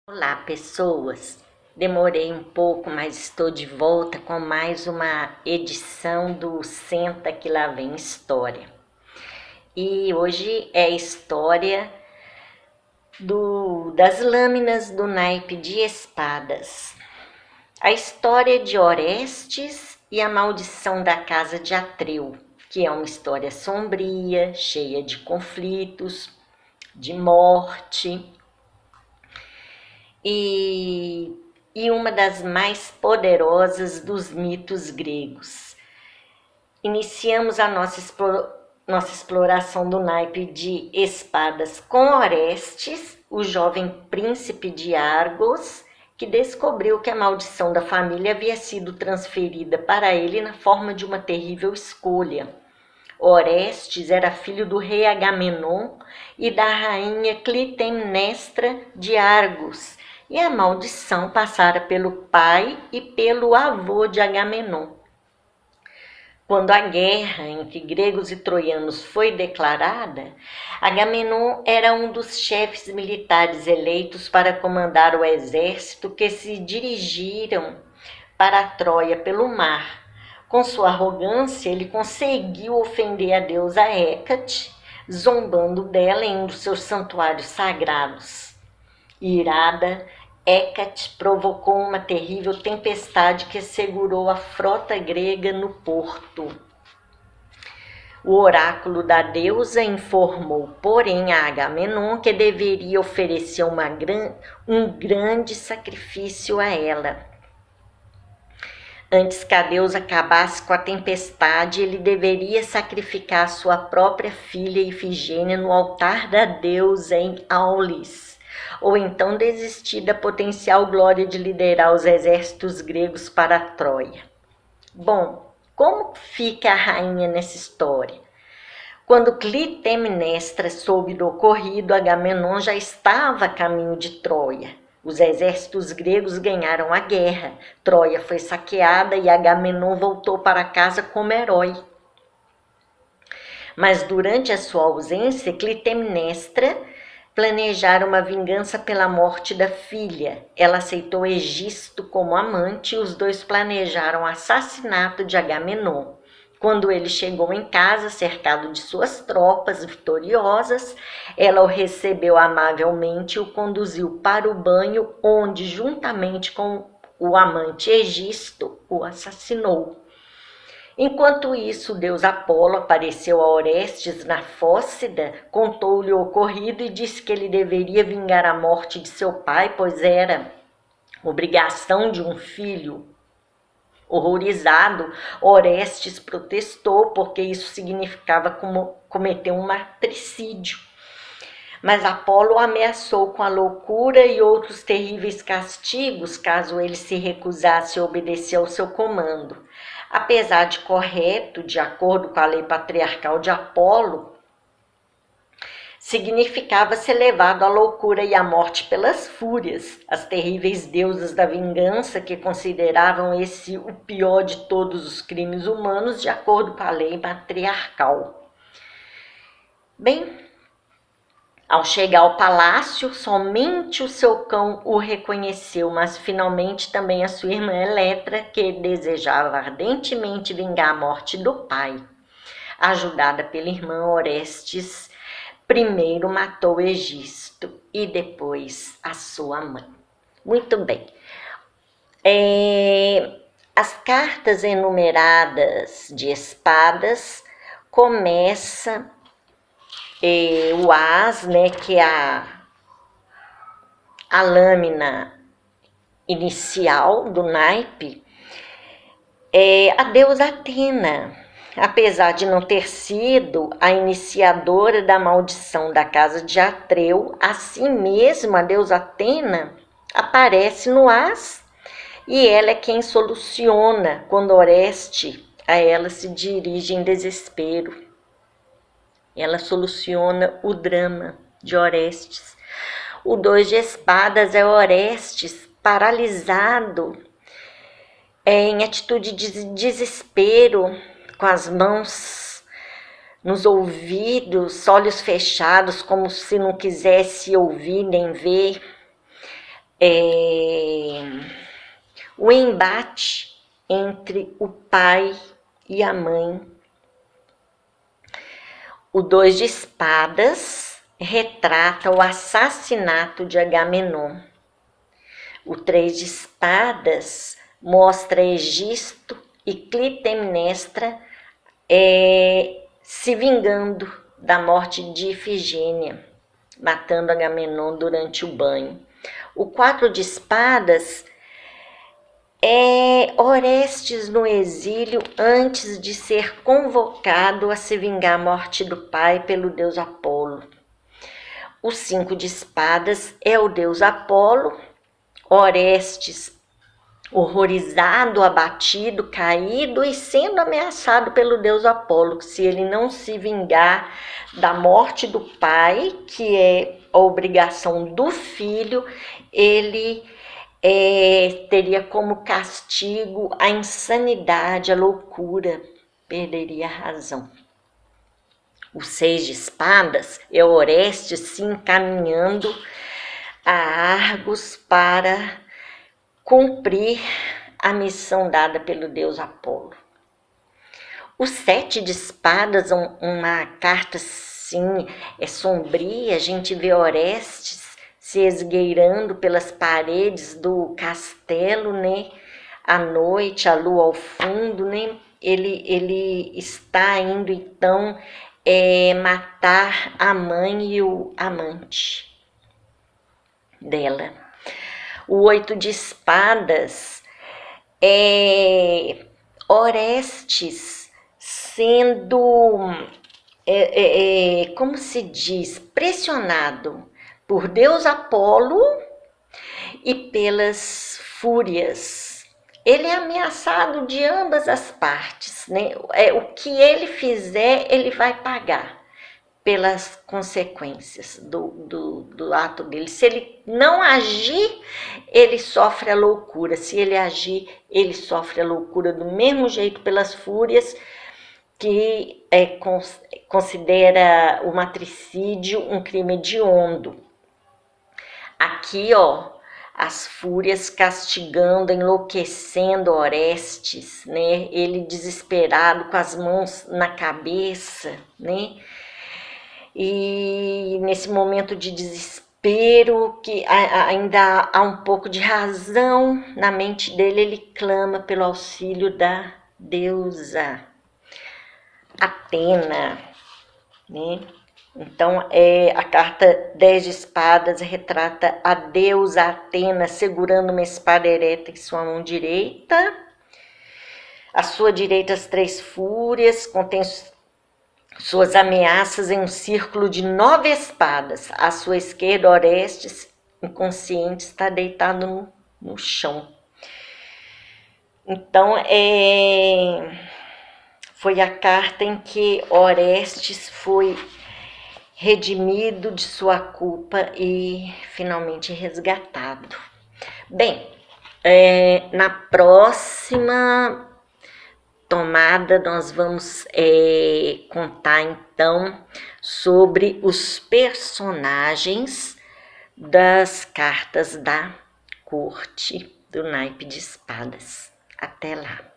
Olá, pessoas! Demorei um pouco, mas estou de volta com mais uma edição do Senta que lá vem história. E hoje é a história das lâminas do naipe de espadas. A história de Orestes e a maldição da casa de Atreu, que é uma história sombria, cheia de conflitos, de morte e uma das mais poderosas dos mitos gregos. Iniciamos a nossa exploração do naipe de espadas com Orestes, o jovem príncipe de Argos, que descobriu que a maldição da família havia sido transferida para ele na forma de uma terrível escolha. Orestes era filho do rei Agamenon e da rainha Clitemnestra de Argos, e a maldição passara pelo pai e pelo avô de Agamenon. Quando a guerra entre gregos e troianos foi declarada, Agamenon era um dos chefes militares eleitos para comandar o exército que se dirigiram para a Troia pelo mar. Com sua arrogância, ele conseguiu ofender a deusa Hécate, zombando dela em um dos seus santuários sagrados. Irada, Hécate provocou uma terrível tempestade que segurou a frota grega no porto. O oráculo da deusa informou, porém, a Agamenon que deveria oferecer um grande sacrifício a ela. Antes que a deusa acabasse com a tempestade, ele deveria sacrificar sua própria filha Ifigênia no altar da deusa em Aulis, ou então desistir da potencial glória de liderar os exércitos gregos para a Troia. Bom, como fica a rainha nessa história? Quando Clitemnestra soube do ocorrido, Agamenon já estava a caminho de Troia. Os exércitos gregos ganharam a guerra, Troia foi saqueada e Agamenon voltou para casa como herói. Mas durante a sua ausência, Clitemnestra planejara uma vingança pela morte da filha. Ela aceitou Egisto como amante e os dois planejaram o assassinato de Agamenon. Quando ele chegou em casa, cercado de suas tropas vitoriosas, ela o recebeu amavelmente e o conduziu para o banho, onde, juntamente com o amante Egisto, o assassinou. Enquanto isso, o deus Apolo apareceu a Orestes na Fócida, contou-lhe o ocorrido e disse que ele deveria vingar a morte de seu pai, pois era obrigação de um filho. Horrorizado, Orestes protestou, porque isso significava cometer um matricídio. Mas Apolo o ameaçou com a loucura e outros terríveis castigos caso ele se recusasse a obedecer ao seu comando. Apesar de correto, de acordo com a lei patriarcal de Apolo, significava ser levado à loucura e à morte pelas fúrias, as terríveis deusas da vingança que consideravam esse o pior de todos os crimes humanos, de acordo com a lei patriarcal. Bem, ao chegar ao palácio, somente o seu cão o reconheceu, mas finalmente também a sua irmã Eletra, que desejava ardentemente vingar a morte do pai. Ajudada pela irmã, Orestes primeiro matou Egisto e depois a sua mãe. Muito bem. As cartas enumeradas de espadas começa o as, né, que é a lâmina inicial do naipe, a deusa Atena. Apesar de não ter sido a iniciadora da maldição da casa de Atreu, assim mesmo a deusa Atena aparece no as e ela é quem soluciona quando Oreste a ela se dirige em desespero. Ela soluciona o drama de Orestes. O 2 de espadas é Orestes paralisado, em atitude de desespero, com as mãos nos ouvidos, olhos fechados, como se não quisesse ouvir nem ver. o embate entre o pai e a mãe. O 2 de espadas retrata o assassinato de Agamenon. O 3 de espadas mostra Egisto e Clitemnestra se vingando da morte de Ifigênia, matando Agamenon durante o banho. O 4 de espadas é Orestes no exílio antes de ser convocado a se vingar a morte do pai pelo deus Apolo. O 5 de espadas é o deus Apolo, Orestes horrorizado, abatido, caído e sendo ameaçado pelo deus Apolo, que se ele não se vingar da morte do pai, que é a obrigação do filho, ele teria como castigo a insanidade, a loucura, perderia a razão. O 6 de espadas é Orestes se encaminhando a Argos para cumprir a missão dada pelo deus Apolo. O 7 de espadas, uma carta assim, sombria, a gente vê Orestes se esgueirando pelas paredes do castelo, né? À noite, a lua ao fundo, né? Ele está indo então matar a mãe e o amante dela. O 8 de espadas é Orestes sendo, como se diz, pressionado por deus Apolo e pelas fúrias. Ele é ameaçado de ambas as partes, né? O que ele fizer, ele vai pagar pelas consequências do ato dele. Se ele não agir, ele sofre a loucura. Se ele agir, ele sofre a loucura do mesmo jeito pelas fúrias, que considera o matricídio um crime hediondo. Aqui, ó, as fúrias castigando, enlouquecendo Orestes, né? Ele desesperado, com as mãos na cabeça, né? E nesse momento de desespero, que ainda há um pouco de razão na mente dele, ele clama pelo auxílio da deusa Atena, né? Então, a carta 10 de espadas retrata a deusa Atena segurando uma espada ereta em sua mão direita. À sua direita, as 3 fúrias, contém suas ameaças em um círculo de 9 espadas. À sua esquerda, Orestes, inconsciente, está deitado no chão. Então, foi a carta em que Orestes foi redimido de sua culpa e finalmente resgatado. Bem, na próxima tomada nós vamos contar então sobre os personagens das cartas da corte do naipe de espadas. Até lá!